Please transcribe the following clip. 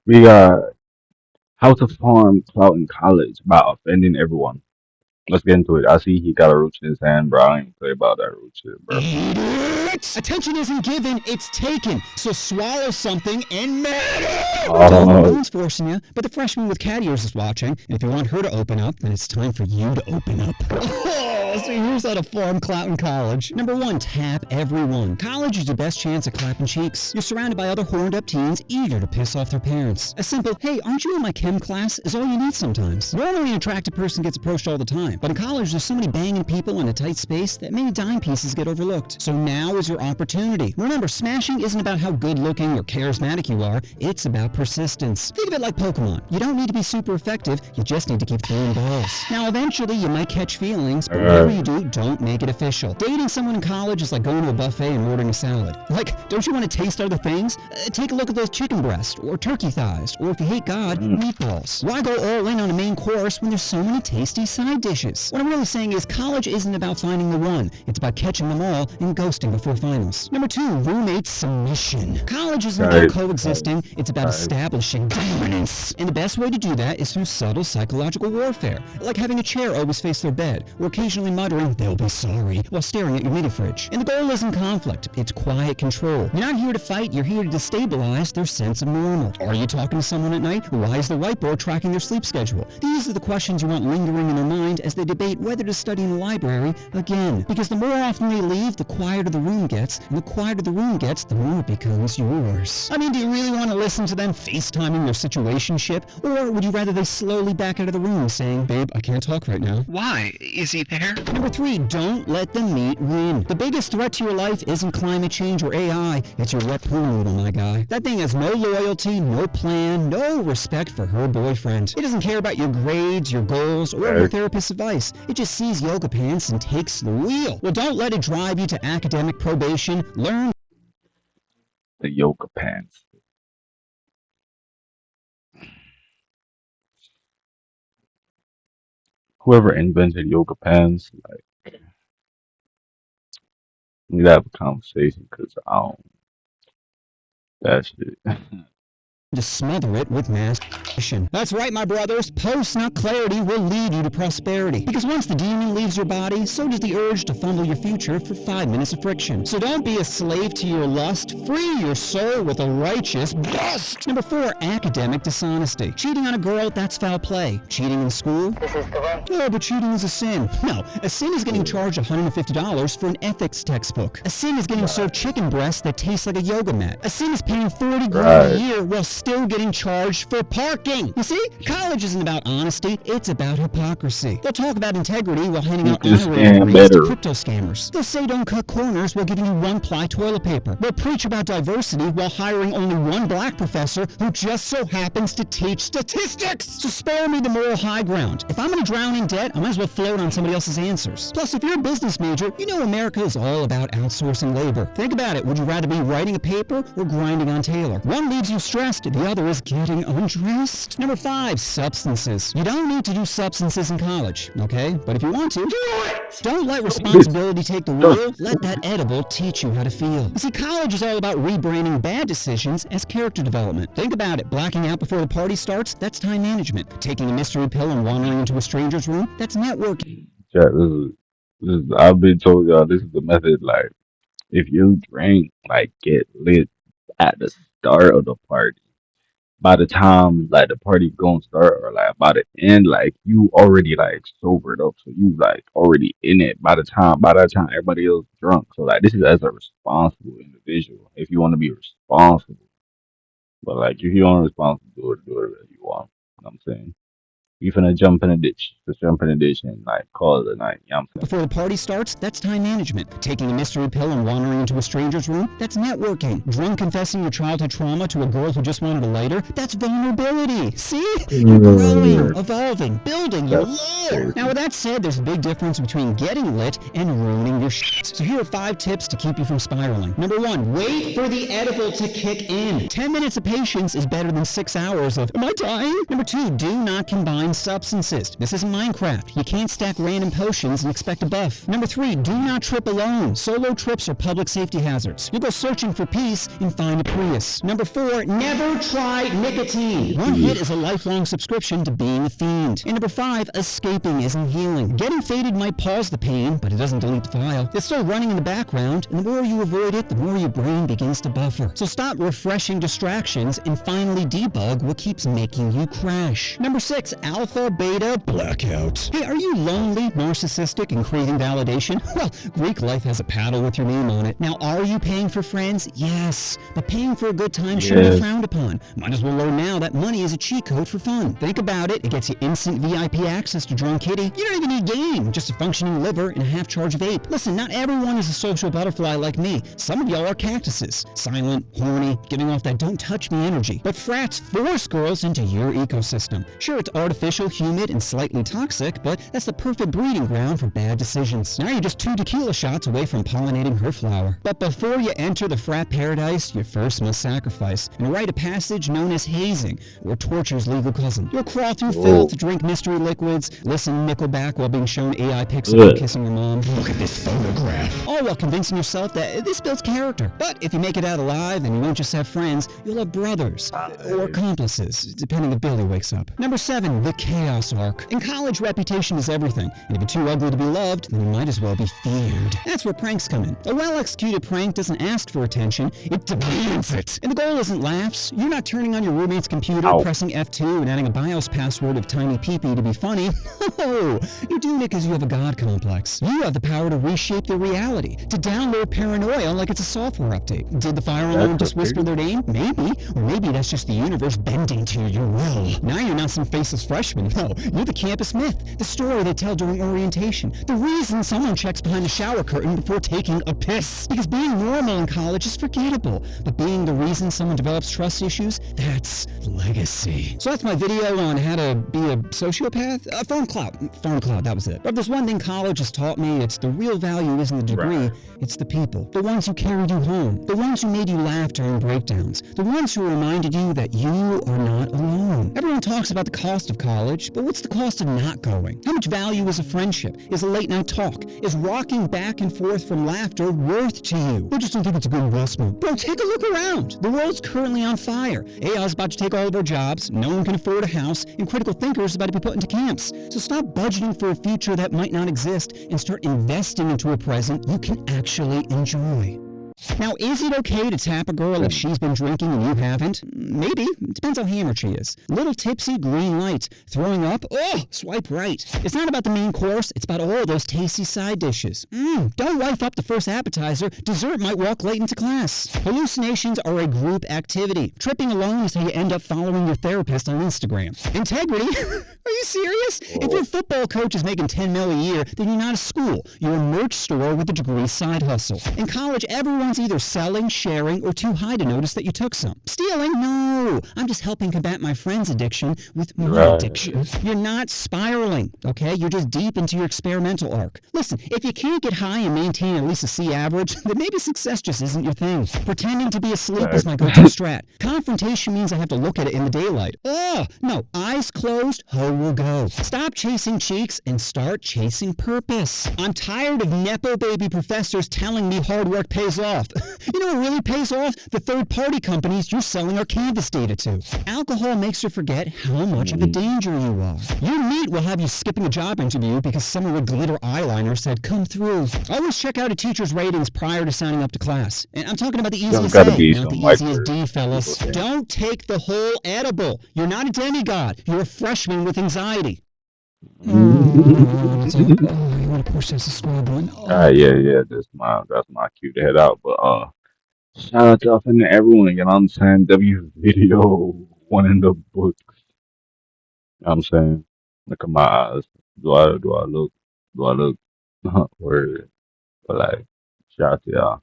We got how to farm clout in college by offending everyone. Let's get into it. I see he got a roach in his hand, bro. I ain't play about that roach shit, bro. Eat it! Attention isn't given, it's taken. So swallow something and matter! Don't, no Oh, one's forcing you, but the freshman with cat ears is watching. And if you want her to open up, then it's time for you to open up. Oh, so here's how to farm clout in college. Number one, tap everyone. College is your best chance at clapping cheeks. You're surrounded by other horned up teens eager to piss off their parents. A simple, hey, aren't you in my chem class, is all you need sometimes. Normally an attractive person gets approached all the time, but in college there's so many banging people in a tight space that many dime pieces get overlooked. So now is your opportunity. Remember, smashing isn't about how good looking or charismatic you are, it's about persistence. Think of it like Pokemon. You don't need to be super effective, you just need to keep throwing balls. Now eventually you might catch feelings, but whenever you do, don't make it official. Dating someone in college is like going to a buffet and ordering a salad. Like, don't you want to taste other things? Take a look at those chicken breasts, or turkey thighs, or if you hate God, meatballs. Why go all in on a main course when there's so many tasty side dishes? What I'm really saying is college isn't about finding the one, it's about catching them all and ghosting before finals. Number two, roommate submission. College isn't about guys, coexisting, it's about guys. establishing dominance. And the best way to do that is through subtle psychological warfare, like having a chair always face their bed, or occasionally muttering, they'll be sorry, while staring at your mini fridge. And the goal isn't conflict, it's quiet control. You're not here to fight, you're here to destabilize their sense of normal. Are you talking to someone at night? Why is the whiteboard tracking their sleep schedule? These are the questions you want lingering in their mind as they debate whether to study in the library again. Because the more often they leave, the quieter the room gets, and the quieter the room gets, the more it becomes yours. I mean, do you really want to listen to them FaceTiming their situationship? Or would you rather they slowly back out of the room saying, babe, I can't talk right now? Why? Is he there? Number three, don't let the meat win. The biggest threat to your life isn't climate change or AI, it's your wet pool noodle, my guy. That thing has no loyalty, no plan, no respect for her boyfriend. It doesn't care about your grades, your goals, or your therapist's advice. It just sees yoga pants and takes the wheel. Well, don't let it drive you to academic probation. Learn The yoga pants. Whoever invented yoga pants, like, we need to have a conversation because I don't. That shit. to smother it with mass action. That's right, my brothers. Post nut clarity will lead you to prosperity. Because once the demon leaves your body, so does the urge to fumble your future for 5 minutes of friction. So don't be a slave to your lust. Free your soul with a righteous bust. Number 4, academic dishonesty. Cheating on a girl, that's foul play. Cheating in school? This is the way. Oh, but cheating is a sin. No, a sin is getting charged $150 for an ethics textbook. A sin is getting served chicken breasts that taste like a yoga mat. A sin is paying 30 grand a year while still getting charged for parking. You see, college isn't about honesty, it's about hypocrisy. They'll talk about integrity while handing You out can honorary scam degrees to better. crypto scammers. They'll say don't cut corners while giving you one-ply toilet paper. They'll preach about diversity while hiring only one black professor who just so happens to teach statistics. So spare me the moral high ground. If I'm going to drown in debt, I might as well float on somebody else's answers. Plus, if you're a business major, you know America is all about outsourcing labor. Think about it. Would you rather be writing a paper or grinding on Taylor? One leaves you stressed, the other is getting undressed. Number 5, substances. You don't need to do substances in college, okay? But if you want to, do it! Don't let responsibility take the wheel. Let that edible teach you how to feel. You see, college is all about rebranding bad decisions as character development. Think about it. Blacking out before the party starts, that's time management. Taking a mystery pill and wandering into a stranger's room, that's networking. Chat, I've been told y'all this is the method. Like, if you drink, like, get lit at the start of the party, by the time like the party gonna start or like by the end, like you already like sobered up, so you like already in it by that time everybody else drunk. So like this is as a responsible individual. If you want to be responsible, but like if you aren't responsible, do it as you want. You know what I'm saying? You finna jump in a ditch, just jump in a ditch and like call it a night. You know what I'm saying? Before the party starts, that's time management. Taking a mystery pill and wandering into a stranger's room, that's networking. Drunk confessing your childhood trauma to a girl who just wanted a lighter, that's vulnerability. See? You're growing, evolving, building your That's lore. crazy. Now with that said, there's a big difference between getting lit and ruining your shit. So here are 5 tips to keep you from spiraling. Number 1, wait for the edible to kick in. 10 minutes of patience is better than 6 hours of, am I dying? Number 2, do not combine controlled substances. This isn't Minecraft. You can't stack random potions and expect a buff. Number 3, do not trip alone. Solo trips are public safety hazards. You'll go searching for peace and find a Prius. Number 4, never try nicotine. One hit is a lifelong subscription to being a fiend. And number 5, escaping isn't healing. Getting faded might pause the pain, but it doesn't delete the file. It's still running in the background, and the more you avoid it, the more your brain begins to buffer. So stop refreshing distractions and finally debug what keeps making you crash. Number 6, alpha, beta, blackout. Hey, are you lonely, narcissistic, and craving validation? Well, Greek life has a paddle with your name on it. Now, are you paying for friends? Yes. But paying for a good time shouldn't be Yes. frowned upon. Might as well learn now that money is a cheat code for fun. Think about it. It gets you instant VIP access to Drunk Kitty. You don't even need game, just a functioning liver and a half charge of ape. Listen, not everyone is a social butterfly like me. Some of y'all are cactuses. Silent, horny, giving off that don't touch me energy. But frats force girls into your ecosystem. Sure, it's artificial, humid, and slightly toxic, but that's the perfect breeding ground for bad decisions. Now you're just 2 tequila shots away from pollinating her flower. But before you enter the frat paradise, you first must sacrifice and rite a passage known as hazing, or torture's legal cousin. You'll crawl through Whoa. filth, drink mystery liquids, listen to Nickelback while being shown AI pics of you Ugh. kissing your mom. Look at this photograph. All while convincing yourself that this builds character. But if you make it out alive, then you won't just have friends, you'll have brothers, or accomplices, depending if Billy wakes up. Number 7, the chaos arc. In college, reputation is everything, and if you're too ugly to be loved, then you might as well be feared. That's where pranks come in. A well-executed prank doesn't ask for attention, it demands it. And the goal isn't laughs. You're not turning on your roommate's computer, Ow. pressing F2, and adding a BIOS password of tiny peepee to be funny. No, you're doing it because you have a god complex. You have the power to reshape their reality, to download paranoia like it's a software update. Did the fire alarm That's just whisper okay. their name? Maybe. Or maybe that's just the universe bending to your will. Now you're not some faceless freshman. No, you're the campus myth. The story they tell during orientation. The reason someone checks behind the shower curtain before taking a piss. Because being normal in college is forgettable. But being the reason someone develops trust issues, that's legacy. So that's my video on how to be a sociopath. Phone cloud. Phone cloud, that was it. But if there's one thing college has taught me, it's the real value isn't the degree, Right. it's the people. The ones who carried you home. The ones who made you laugh during breakdowns. The ones who reminded you that you are not alone. Everyone talks about the cost of college, but what's the cost of not going? How much value is a friendship? Is a late night talk? Is rocking back and forth from laughter worth to you? I just don't think it's a good investment. Bro, take a look around. The world's currently on fire. AI is about to take all of our jobs, no one can afford a house, and critical thinkers are about to be put into camps. So stop budgeting for a future that might not exist and start investing into a present you can actually enjoy. Now, is it okay to tap a girl if she's been drinking and you haven't? Maybe. It depends how hammered she is. Little tipsy, green light. Throwing up? Oh, swipe right. It's not about the main course. It's about all those tasty side dishes. Don't wife up the first appetizer. Dessert might walk late into class. Hallucinations are a group activity. Tripping alone is how you end up following your therapist on Instagram. Integrity? Are you serious? If your football coach is making $10 million a year, then you're not a school. You're a merch store with a degree side hustle. In college, everyone's either selling, sharing, or too high to notice that you took some. Stealing? No. I'm just helping combat my friend's addiction with my Right. addiction. You're not spiraling, okay? You're just deep into your experimental arc. Listen, if you can't get high and maintain at least a C average, then maybe success just isn't your thing. Pretending to be asleep is my go-to strat. Confrontation means I have to look at it in the daylight. Oh, no. Eyes closed, hoe will go. Stop chasing cheeks and start chasing purpose. I'm tired of Nepo baby professors telling me hard work pays off. You know what really pays off? The third-party companies you're selling our Canvas data to. Alcohol makes you forget how much of a danger you are. Your meat will have you skipping a job interview because someone with glitter eyeliner said, come through. Always check out a teacher's ratings prior to signing up to class. And I'm talking about the There's easiest gotta A, be not the some like easiest for D, fellas. people saying, Don't take the whole edible. You're not a demigod. You're a freshman with anxiety. It's like, oh, you want to push that subscribe button? Oh. yeah, that's my cue to head out. But shout out to everyone, you know what I'm saying? W video one in the book. You know what I'm saying? Look at my eyes. Do I look word? But like shout out to y'all.